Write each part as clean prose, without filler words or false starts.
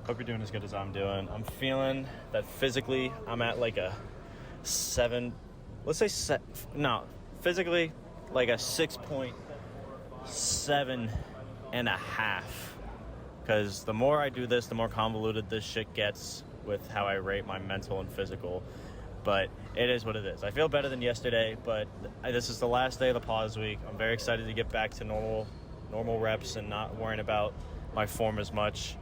Hope you're doing as good as I'm doing. I'm feeling that physically I'm at like a 7, let's say, physically like a 6.7.5. Because the more I do this, the more convoluted this shit gets with how I rate my mental and physical. But it is what it is. I feel better than yesterday, but this is the last day of the pause week. I'm very excited to get back to normal reps and not worrying about my form as much.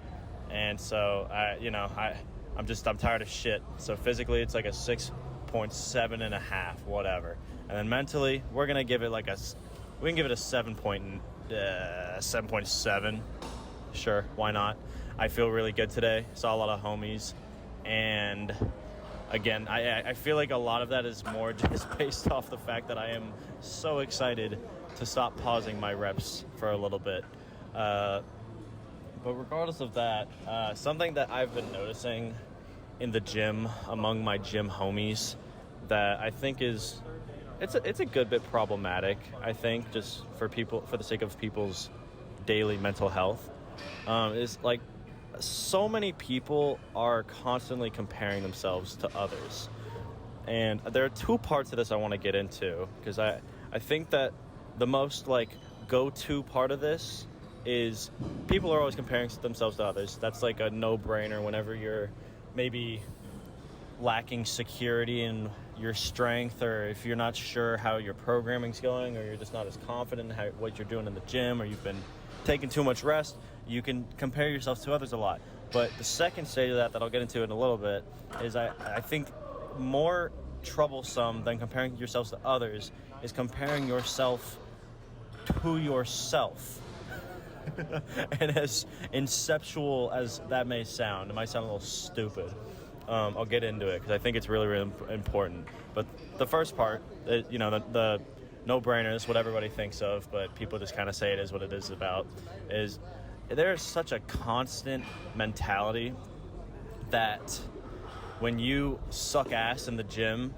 And so I'm tired of shit. So physically it's like a 6.7.5, whatever. And then mentally, we can give it a 7.7. Sure, why not? I feel really good today. Saw a lot of homies, and again, I feel like a lot of that is more just based off the fact that I am so excited to stop pausing my reps for a little bit. But regardless of that, something that I've been noticing in the gym among my gym homies that I think it's a good bit problematic, I think, just for the sake of people's daily mental health, is like so many people are constantly comparing themselves to others. And there are two parts of this I want to get into, because I think that the most go-to part of this is people are always comparing themselves to others. That's like a no-brainer whenever you're maybe lacking security in your strength, or if you're not sure how your programming's going, or you're just not as confident in what you're doing in the gym, or you've been taking too much rest, you can compare yourself to others a lot. But the second stage of that I'll get into in a little bit is I think more troublesome than comparing yourselves to others is comparing yourself to yourself. And as inceptual as that may sound, it might sound a little stupid. I'll get into it because I think it's really, really important. But the first part, the no-brainer is what everybody thinks of, but people just kind of say it is what it is about, is there's such a constant mentality that when you suck ass in the gym,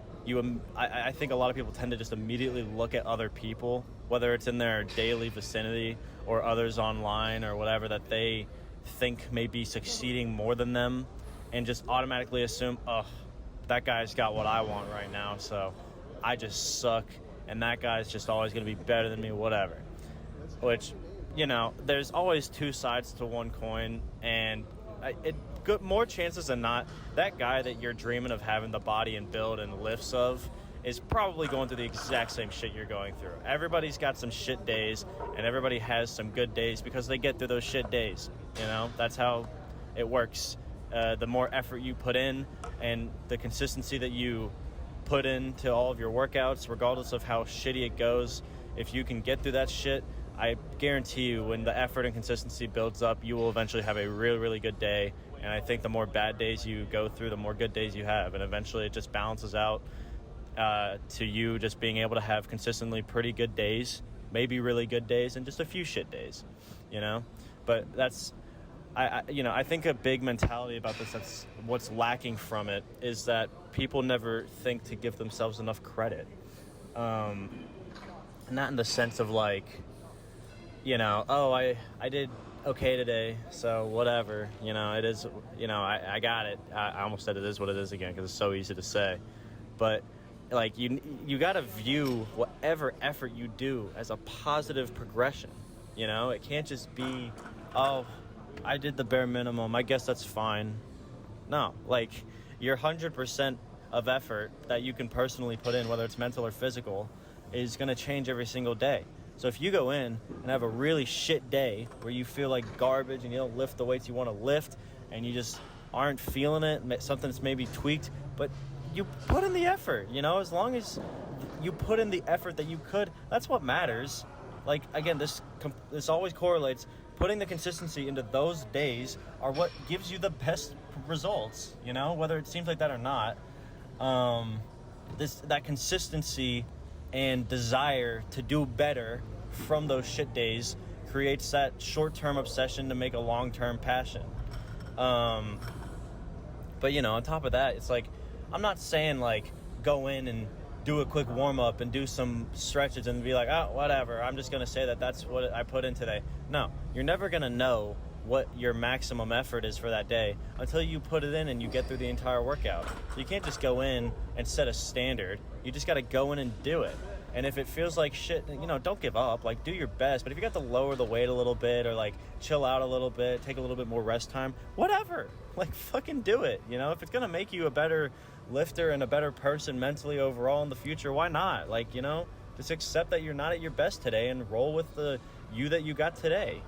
I think a lot of people tend to just immediately look at other people, whether it's in their daily vicinity or others online or whatever, that they think may be succeeding more than them, and just automatically assume, oh, that guy's got what I want right now, so I just suck, and that guy's just always going to be better than me, whatever. Which, there's always two sides to one coin, and more chances than not, that guy that you're dreaming of having the body and build and lifts of is probably going through the exact same shit you're going through. Everybody's got some shit days, and everybody has some good days because they get through those shit days. That's how it works. The more effort you put in and the consistency that you put into all of your workouts, regardless of how shitty it goes, if you can get through that shit, I guarantee you when the effort and consistency builds up, you will eventually have a really, really good day. And I think the more bad days you go through, the more good days you have. And eventually it just balances out to you just being able to have consistently pretty good days, maybe really good days, and just a few shit days, But that's, I think a big mentality about this, that's what's lacking from it, is that people never think to give themselves enough credit. Not in the sense of I did okay today, so whatever, it is, I got it. I almost said it is what it is again because it's so easy to say. But you got to view whatever effort you do as a positive progression. It can't just be, oh, I did the bare minimum, I guess that's fine. No, your 100% of effort that you can personally put in, whether it's mental or physical, is going to change every single day. So if you go in and have a really shit day where you feel like garbage and you don't lift the weights you want to lift and you just aren't feeling it, something that's maybe tweaked, but you put in the effort, as long as you put in the effort that you could, that's what matters. Again, this always correlates. Putting the consistency into those days are what gives you the best results, whether it seems like that or not. That consistency and desire to do better from those shit days creates that short-term obsession to make a long-term passion. But on top of that, it's I'm not saying go in and do a quick warm-up and do some stretches and be like, oh, whatever, I'm just going to say that that's what I put in today. No, you're never going to know what your maximum effort is for that day until you put it in and you get through the entire workout. So you can't just go in and set a standard. You just got to go in and do it. And if it feels like shit, don't give up. Like, do your best. But if you got to lower the weight a little bit or, like, chill out a little bit, take a little bit more rest time, whatever. Like, fucking do it. If it's going to make you a better lifter and a better person mentally overall in the future, why not? Like, just accept that you're not at your best today and roll with the you that you got today.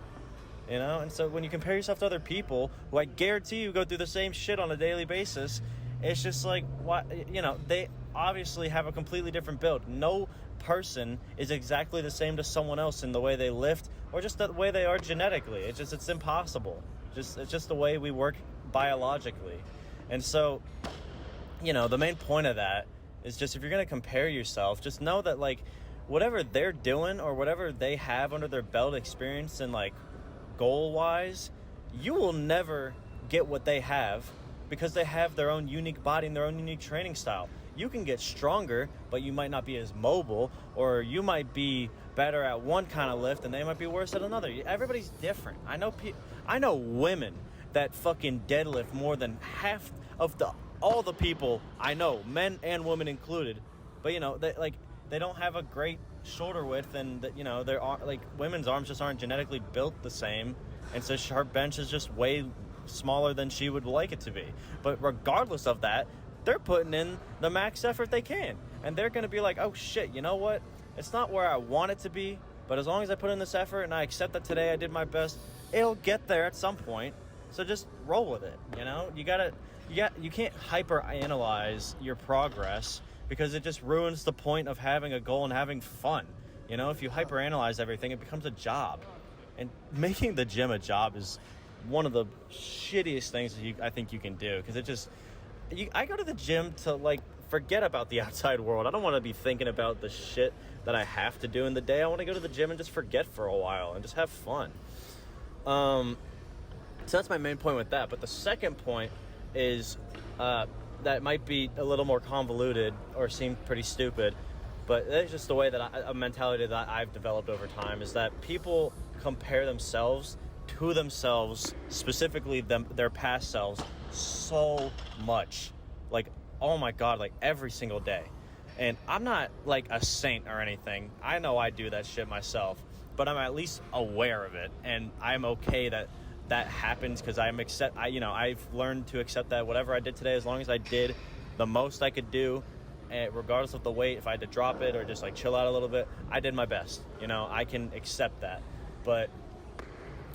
And so when you compare yourself to other people who I guarantee you go through the same shit on a daily basis, it's just like, what, they obviously have a completely different build. No person is exactly the same to someone else in the way they lift or just the way they are genetically. It's impossible. It's just the way we work biologically. And so, the main point of that is just, if you're going to compare yourself, just know that, like, whatever they're doing or whatever they have under their belt experience and, like, goal-wise, you will never get what they have because they have their own unique body and their own unique training style. You can get stronger, but you might not be as mobile, or you might be better at one kind of lift and they might be worse at another. Everybody's different. I know women that fucking deadlift more than half of all the people I know, men and women included. But they don't have a great shoulder width, and their women's arms just aren't genetically built the same, and so her bench is just way smaller than she would like it to be. But regardless of that, they're putting in the max effort they can, and they're going to be like, oh shit, you know what, it's not where I want it to be, but as long as I put in this effort and I accept that today I did my best, it'll get there at some point. So just roll with it. You can't hyper analyze your progress, because it just ruins the point of having a goal and having fun. If you hyperanalyze everything, it becomes a job. And making the gym a job is one of the shittiest things that I think you can do, because I go to the gym to, like, forget about the outside world. I don't want to be thinking about the shit that I have to do in the day. I want to go to the gym and just forget for a while and just have fun. So that's my main point with that. But the second point is that might be a little more convoluted or seem pretty stupid, but it's just the way that a mentality that I've developed over time, is that people compare themselves to themselves, specifically their past selves, so much. Like, oh my God, like every single day. And I'm not like a saint or anything. I know I do that shit myself, but I'm at least aware of it, and I'm okay that happens, because I've learned to accept that whatever I did today, as long as I did the most I could do, and regardless of the weight, if I had to drop it or just like chill out a little bit, I did my best. I can accept that. But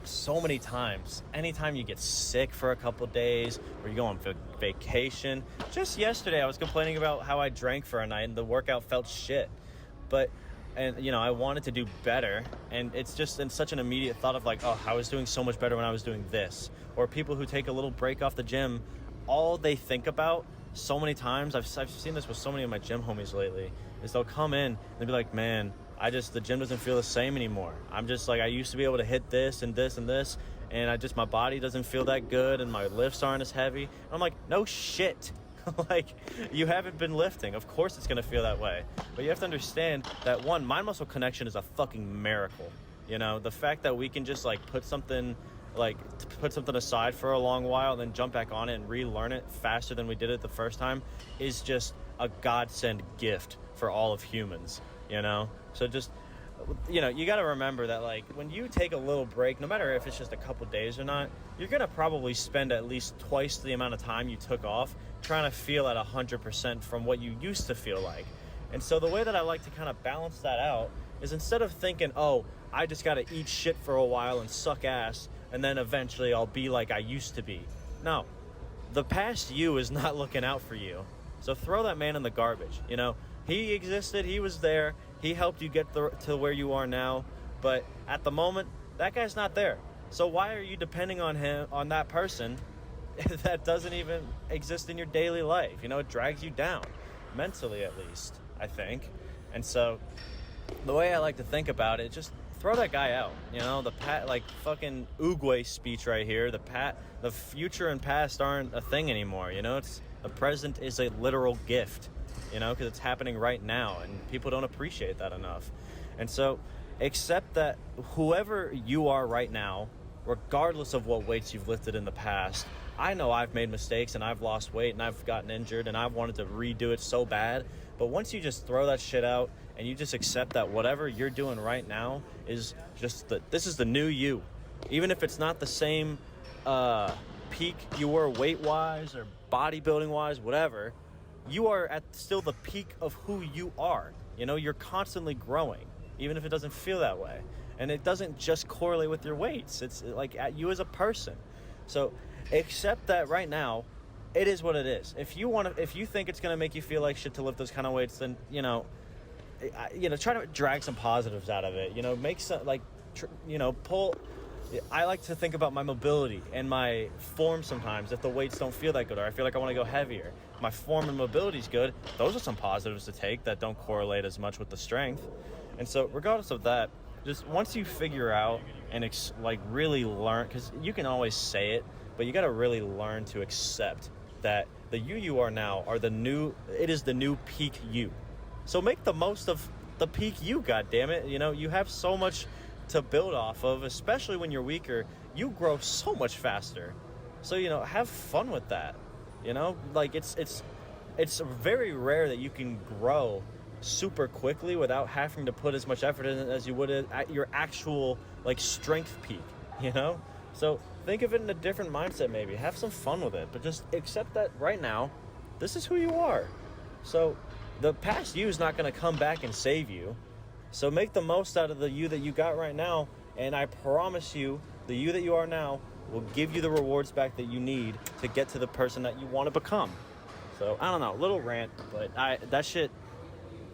so many times, anytime you get sick for a couple days or you go on vacation, just yesterday I was complaining about how I drank for a night and the workout felt shit. I wanted to do better, and it's just in such an immediate thought of like, oh, I was doing so much better when I was doing this. Or people who take a little break off the gym, all they think about so many times, I've seen this with so many of my gym homies lately, is they'll come in and they'll be like, man, the gym doesn't feel the same anymore. I'm just like, I used to be able to hit this and this and this, and my body doesn't feel that good, and my lifts aren't as heavy. And I'm like, no shit. Like, you haven't been lifting. Of course it's going to feel that way. But you have to understand that, one, mind-muscle connection is a fucking miracle. The fact that we can just, like, put something aside for a long while and then jump back on it and relearn it faster than we did it the first time is just a godsend gift for all of humans, So just, you got to remember that, like, when you take a little break, no matter if it's just a couple days or not, you're going to probably spend at least twice the amount of time you took off trying to feel at 100% from what you used to feel like. And so the way that I like to kind of balance that out is, instead of thinking, oh, I just got to eat shit for a while and suck ass, and then eventually I'll be like I used to be. No, the past you is not looking out for you. So throw that man in the garbage. He existed, he was there, he helped you get to where you are now, but at the moment, that guy's not there. So why are you depending on that person that doesn't even exist in your daily life? It drags you down, mentally at least, I think. And so the way I like to think about it, just throw that guy out. The fucking Uruguay speech right here, the future and past aren't a thing anymore. The present is a literal gift, because it's happening right now, and people don't appreciate that enough. And so accept that whoever you are right now regardless of what weights you've lifted in the past. I know I've made mistakes and I've lost weight and I've gotten injured and I've wanted to redo it so bad. But once you just throw that shit out and you just accept that whatever you're doing right now is just this is the new you. Even if it's not the same peak you were weight-wise or bodybuilding-wise, whatever, you are at still the peak of who you are. You know, you're constantly growing, even if it doesn't feel that way. And it doesn't just correlate with your weights. It's like at you as a person. So accept that right now, it is what it is. If you think it's gonna make you feel like shit to lift those kind of weights, then try to drag some positives out of it. Make some pull. I like to think about my mobility and my form sometimes. If the weights don't feel that good, or I feel like I want to go heavier, my form and mobility is good. Those are some positives to take that don't correlate as much with the strength. And so, regardless of that, just once you figure out and really learn, because you can always say it, but you got to really learn to accept that the you are now it is the new peak you. So make the most of the peak you, goddammit. You have so much to build off of, especially when you're weaker. You grow so much faster. So, have fun with that. It's very rare that you can grow super quickly without having to put as much effort in it as you would at your actual strength peak, So think of it in a different mindset maybe. Have some fun with it, but just accept that right now, this is who you are. So the past you is not going to come back and save you. So make the most out of the you that you got right now, and I promise you, the you that you are now will give you the rewards back that you need to get to the person that you want to become. So, I don't know, little rant, but that shit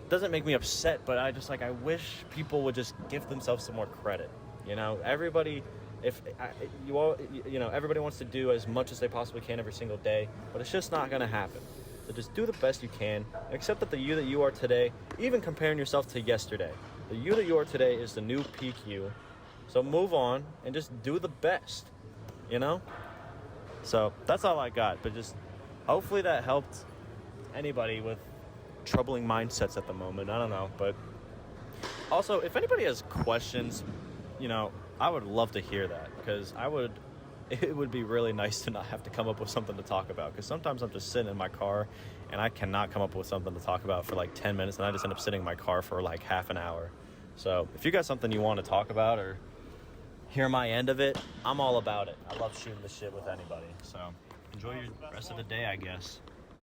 doesn't make me upset, but I wish people would just give themselves some more credit. Everybody, everybody wants to do as much as they possibly can every single day, but it's just not going to happen. So just do the best you can. Accept that the you that you are today, even comparing yourself to yesterday, the you that you are today is the new peak you. So move on and just do the best, So that's all I got. But just hopefully that helped anybody with troubling mindsets at the moment. I don't know. But also, if anybody has questions, I would love to hear that, because it would be really nice to not have to come up with something to talk about, because sometimes I'm just sitting in my car and I cannot come up with something to talk about for 10 minutes, and I just end up sitting in my car for half an hour. So if you got something you want to talk about or hear my end of it, I'm all about it. I love shooting the shit with anybody. So enjoy your rest of the day, I guess.